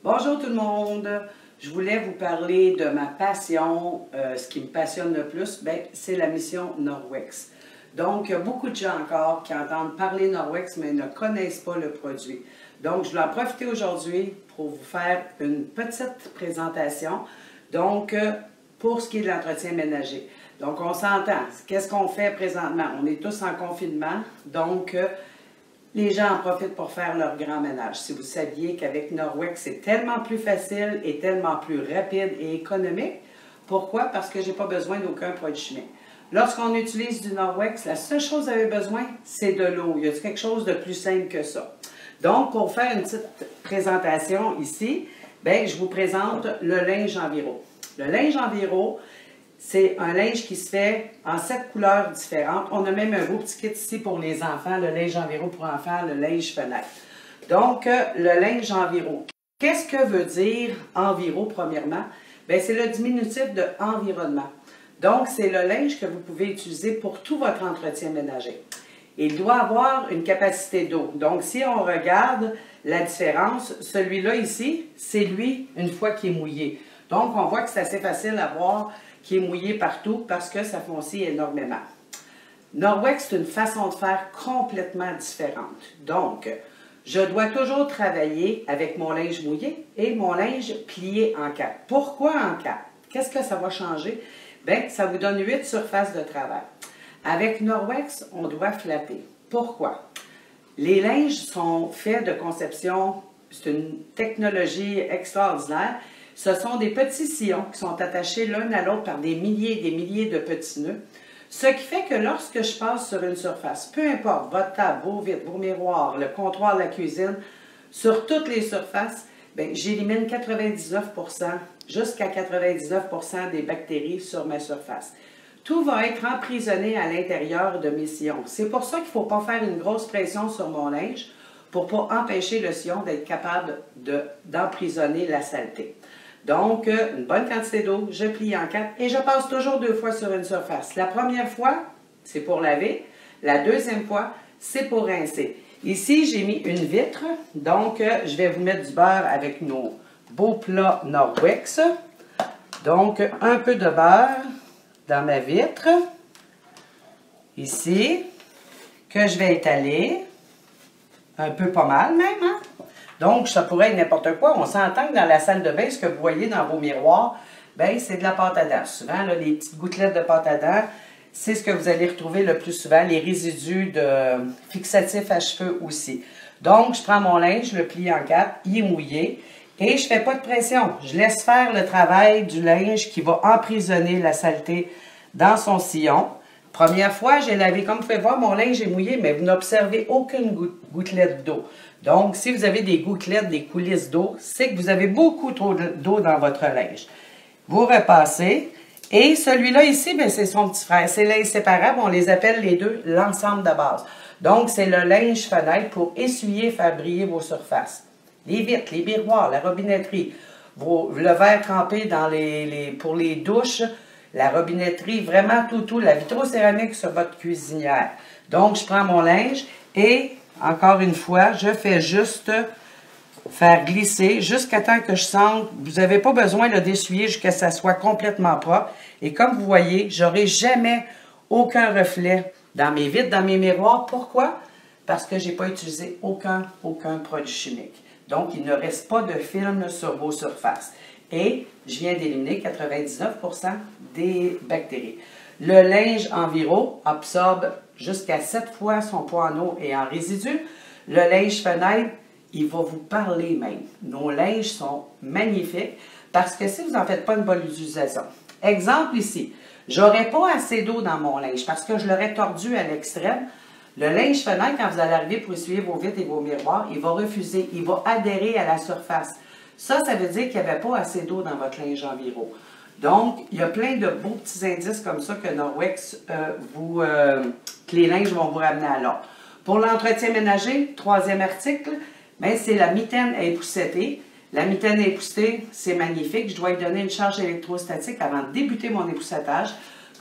Bonjour tout le monde! Je voulais vous parler de ma passion. Ce qui me passionne le plus, c'est la mission Norwex. Donc, il y a beaucoup de gens encore qui entendent parler Norwex, mais ne connaissent pas le produit. Donc, je vais en profiter aujourd'hui pour vous faire une petite présentation. Donc, pour ce qui est de l'entretien ménager. Donc, on s'entend. Qu'est-ce qu'on fait présentement? On est tous en confinement. Donc, les gens en profitent pour faire leur grand ménage. Si vous saviez qu'avec Norwex, c'est tellement plus facile et tellement plus rapide et économique. Pourquoi? Parce que je n'ai pas besoin d'aucun produit chimique. Lorsqu'on utilise du Norwex, la seule chose que vous avez besoin, c'est de l'eau. Y a quelque chose de plus simple que ça? Donc, pour faire une petite présentation ici, je vous présente le linge Enviro. Le linge Enviro, c'est un linge qui se fait en 7 couleurs différentes. On a même un beau petit kit ici pour les enfants, le linge Enviro pour enfants, le linge fenêtre. Donc, le linge Enviro. Qu'est-ce que veut dire Enviro, premièrement? C'est le diminutif de environnement. Donc, c'est le linge que vous pouvez utiliser pour tout votre entretien ménager. Il doit avoir une capacité d'eau. Donc, si on regarde la différence, celui-là ici, c'est lui une fois qu'il est mouillé. Donc, on voit que c'est assez facile à voir qui est mouillé partout parce que ça foncit énormément. Norwex, c'est une façon de faire complètement différente. Donc, je dois toujours travailler avec mon linge mouillé et mon linge plié en 4. Pourquoi en 4? Qu'est-ce que ça va changer? Ça vous donne 8 surfaces de travail. Avec Norwex, on doit flatter. Pourquoi? Les linges sont faits de conception, c'est une technologie extraordinaire. Ce sont des petits sillons qui sont attachés l'un à l'autre par des milliers et des milliers de petits nœuds. Ce qui fait que lorsque je passe sur une surface, peu importe votre table, vos vitres, vos miroirs, le comptoir de la cuisine, sur toutes les surfaces, j'élimine 99%, jusqu'à 99% des bactéries sur ma surface. Tout va être emprisonné à l'intérieur de mes sillons. C'est pour ça qu'il ne faut pas faire une grosse pression sur mon linge pour ne pas empêcher le sillon d'être capable d'emprisonner la saleté. Donc, une bonne quantité d'eau, je plie en 4 et je passe toujours 2 fois sur une surface. La première fois, c'est pour laver. La deuxième fois, c'est pour rincer. Ici, j'ai mis une vitre. Donc, je vais vous mettre du beurre avec nos beaux plats Norwex. Donc, un peu de beurre dans ma vitre. Ici, que je vais étaler. Un peu pas mal même, hein? Donc, ça pourrait être n'importe quoi. On s'entend que dans la salle de bain, ce que vous voyez dans vos miroirs, c'est de la pâte à dents. Souvent, là, les petites gouttelettes de pâte à dents, c'est ce que vous allez retrouver le plus souvent, les résidus de fixatifs à cheveux aussi. Donc, je prends mon linge, je le plie en 4, il est mouillé, et je ne fais pas de pression. Je laisse faire le travail du linge qui va emprisonner la saleté dans son sillon. Première fois, j'ai lavé, comme vous pouvez voir, mon linge est mouillé, mais vous n'observez aucune gouttelette d'eau. Donc, si vous avez des gouttelettes, des coulisses d'eau, c'est que vous avez beaucoup trop d'eau dans votre linge. Vous repassez. Et celui-là ici, c'est son petit frère. C'est l'inséparable. On les appelle les deux l'ensemble de base. Donc, c'est le linge fenêtre pour essuyer, faire briller vos surfaces. Les vitres, les miroirs, la robinetterie, le verre campé pour les douches, la robinetterie, vraiment tout, la vitrocéramique sur votre cuisinière. Donc, je prends mon linge et, encore une fois, je fais juste faire glisser jusqu'à temps que je sente. Vous n'avez pas besoin d'essuyer jusqu'à ce que ça soit complètement propre. Et comme vous voyez, je n'aurai jamais aucun reflet dans mes vitres, dans mes miroirs. Pourquoi? Parce que je n'ai pas utilisé aucun produit chimique. Donc, il ne reste pas de film sur vos surfaces. Et je viens d'éliminer 99% des bactéries. Le linge Enviro absorbe jusqu'à 7 fois son poids en eau et en résidus. Le linge fenêtre, il va vous parler même. Nos linges sont magnifiques parce que si vous n'en faites pas une bonne utilisation. Exemple ici, je n'aurais pas assez d'eau dans mon linge parce que je l'aurais tordu à l'extrême. Le linge fenêtre, quand vous allez arriver pour essuyer vos vitres et vos miroirs, il va refuser, il va adhérer à la surface. Ça veut dire qu'il n'y avait pas assez d'eau dans votre linge Enviro. Donc, il y a plein de beaux petits indices comme ça que Norwex, que les linges vont vous ramener à l'ordre. Pour l'entretien ménager, troisième article, c'est la mitaine à épousseter. La mitaine à épousseter, c'est magnifique. Je dois lui donner une charge électrostatique avant de débuter mon époussetage.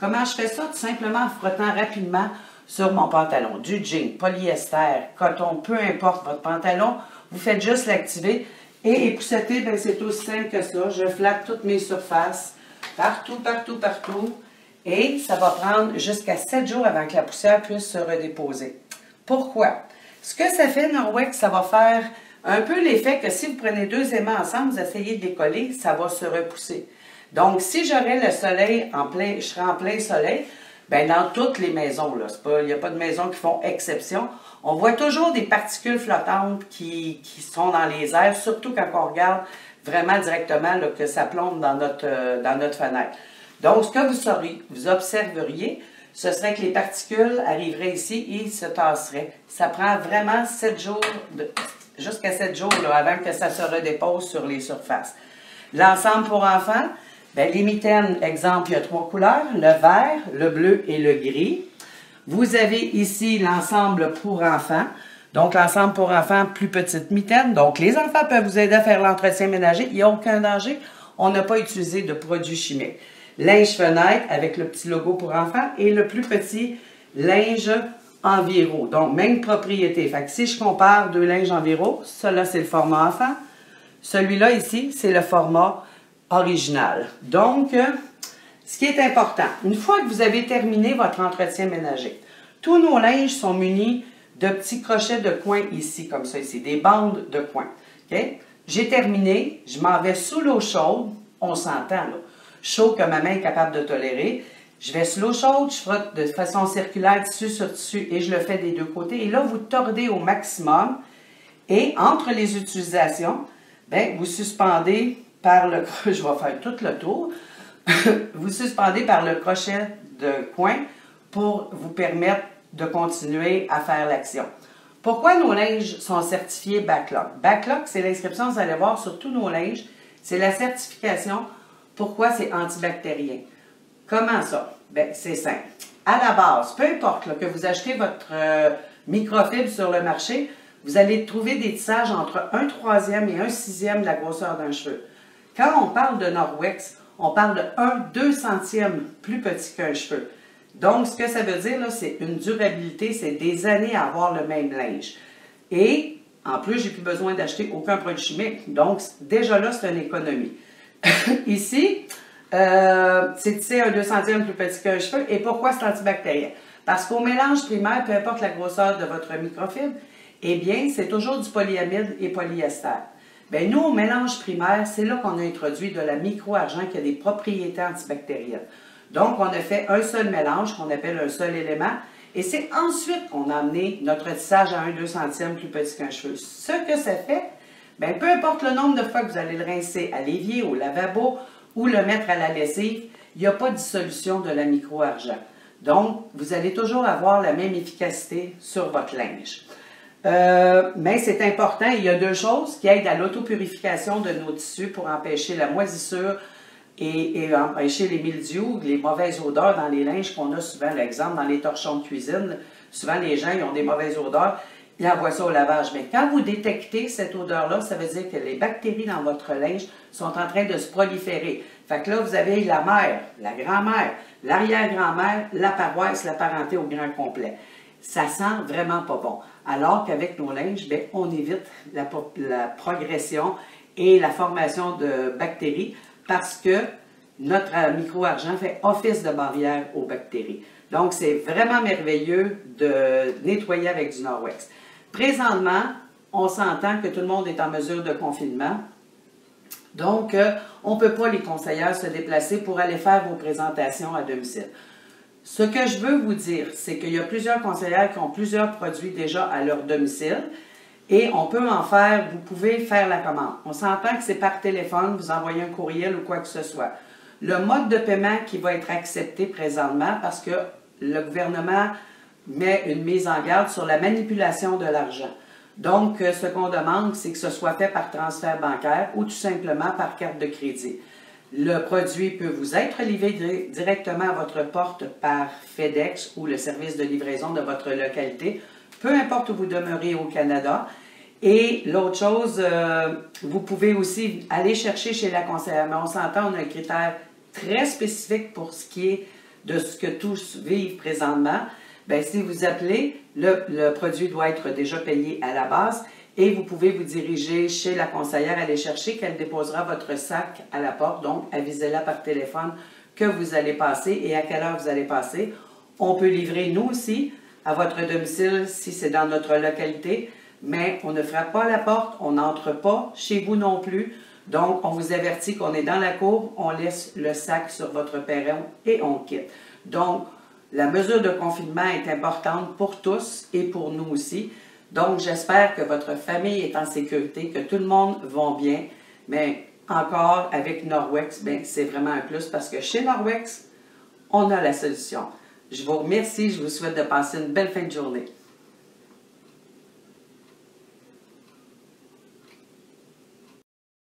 Comment je fais ça? Tout simplement en frottant rapidement sur mon pantalon. Du jean, polyester, coton, peu importe votre pantalon, vous faites juste l'activer Et épousseter, ben, c'est aussi simple que ça. Je flatte toutes mes surfaces, partout, partout, partout. Et ça va prendre jusqu'à 7 jours avant que la poussière puisse se redéposer. Pourquoi? Ce que ça fait, Norwex, ça va faire un peu l'effet que si vous prenez 2 aimants ensemble, vous essayez de les coller, ça va se repousser. Donc, si j'aurais le soleil en plein, je serais en plein soleil, bien, dans toutes les maisons, là, il n'y a pas de maisons qui font exception, on voit toujours des particules flottantes qui sont dans les airs, surtout quand on regarde vraiment directement là, que ça plombe dans notre fenêtre. Donc, ce que vous observeriez, ce serait que les particules arriveraient ici et se tasseraient. Ça prend vraiment 7 jours, jusqu'à 7 jours là, avant que ça se redépose sur les surfaces. L'ensemble pour enfants, bien, les mitaines, exemple, il y a 3 couleurs, le vert, le bleu et le gris. Vous avez ici l'ensemble pour enfants. Donc, l'ensemble pour enfants, plus petite mitaine. Donc, les enfants peuvent vous aider à faire l'entretien ménager. Il n'y a aucun danger. On n'a pas utilisé de produits chimiques. Linge fenêtre avec le petit logo pour enfants et le plus petit linge Enviro. Donc, même propriété. Fait que si je compare 2 linges Enviro, celui-là, c'est le format enfant. Celui-là, ici, c'est le format original. Donc, ce qui est important, une fois que vous avez terminé votre entretien ménager, tous nos linges sont munis de petits crochets de coin ici, comme ça ici, des bandes de coin. Okay? J'ai terminé, je m'en vais sous l'eau chaude, on s'entend là, chaud que ma main est capable de tolérer. Je vais sous l'eau chaude, je frotte de façon circulaire tissu sur tissu et je le fais des 2 côtés. Et là, vous tordez au maximum et entre les utilisations, bien, vous suspendez par le crochet, je vais faire tout le tour, vous suspendez par le crochet de coin pour vous permettre de continuer à faire l'action. Pourquoi nos linges sont certifiés Backlog? Backlog, c'est l'inscription, vous allez voir, sur tous nos linges, c'est la certification. Pourquoi c'est antibactérien? Comment ça? Bien, c'est simple. À la base, peu importe là, que vous achetez votre microfibre sur le marché, vous allez trouver des tissages entre 1/3 et 1/6 de la grosseur d'un cheveu. Quand on parle de Norwex, on parle de 1/200 plus petit qu'un cheveu. Donc, ce que ça veut dire, là, c'est une durabilité, c'est des années à avoir le même linge. Et, en plus, j'ai plus besoin d'acheter aucun produit chimique. Donc, déjà là, c'est une économie. Ici, c'est tissé 1/200 plus petit qu'un cheveu. Et pourquoi c'est antibactérien? Parce qu'au mélange primaire, peu importe la grosseur de votre microfibre, eh bien, c'est toujours du polyamide et polyester. Bien, nous, au mélange primaire, c'est là qu'on a introduit de la micro-argent qui a des propriétés antibactériennes. Donc, on a fait un seul mélange qu'on appelle un seul élément. Et c'est ensuite qu'on a amené notre tissage à 1/200 plus petit qu'un cheveu. Ce que ça fait, bien, peu importe le nombre de fois que vous allez le rincer à l'évier, au lavabo ou le mettre à la lessive, il n'y a pas de dissolution de la micro-argent. Donc, vous allez toujours avoir la même efficacité sur votre linge. Mais c'est important, il y a 2 choses qui aident à l'autopurification de nos tissus pour empêcher la moisissure et empêcher les mildious, les mauvaises odeurs dans les linges qu'on a souvent, par exemple, dans les torchons de cuisine. Souvent, les gens ils ont des mauvaises odeurs, ils envoient ça au lavage. Mais quand vous détectez cette odeur-là, ça veut dire que les bactéries dans votre linge sont en train de se proliférer. Fait que là, vous avez la mère, la grand-mère, l'arrière-grand-mère, la paroisse, la parenté au grand complet. Ça sent vraiment pas bon. Alors qu'avec nos linges, bien, on évite la progression et la formation de bactéries parce que notre micro-argent fait office de barrière aux bactéries. Donc, c'est vraiment merveilleux de nettoyer avec du Norwex. Présentement, on s'entend que tout le monde est en mesure de confinement. Donc, on ne peut pas, les conseillères, se déplacer pour aller faire vos présentations à domicile. Ce que je veux vous dire, c'est qu'il y a plusieurs conseillères qui ont plusieurs produits déjà à leur domicile et on peut en faire, vous pouvez faire la commande. On s'entend que c'est par téléphone, vous envoyez un courriel ou quoi que ce soit. Le mode de paiement qui va être accepté présentement parce que le gouvernement met une mise en garde sur la manipulation de l'argent. Donc, ce qu'on demande, c'est que ce soit fait par transfert bancaire ou tout simplement par carte de crédit. Le produit peut vous être livré directement à votre porte par FedEx ou le service de livraison de votre localité, peu importe où vous demeurez au Canada. Et l'autre chose, vous pouvez aussi aller chercher chez la conseillère. Mais on s'entend, on a un critère très spécifique pour ce qui est de ce que tous vivent présentement. Bien, si vous appelez, le produit doit être déjà payé à la base et vous pouvez vous diriger chez la conseillère, aller chercher qu'elle déposera votre sac à la porte. Donc, avisez-la par téléphone que vous allez passer et à quelle heure vous allez passer. On peut livrer, nous aussi, à votre domicile si c'est dans notre localité, mais on ne frappe pas à la porte, on n'entre pas chez vous non plus. Donc, on vous avertit qu'on est dans la cour, on laisse le sac sur votre perron et on quitte. Donc, la mesure de confinement est importante pour tous et pour nous aussi. Donc, j'espère que votre famille est en sécurité, que tout le monde va bien. Mais encore, avec Norwex, c'est vraiment un plus parce que chez Norwex, on a la solution. Je vous remercie, je vous souhaite de passer une belle fin de journée.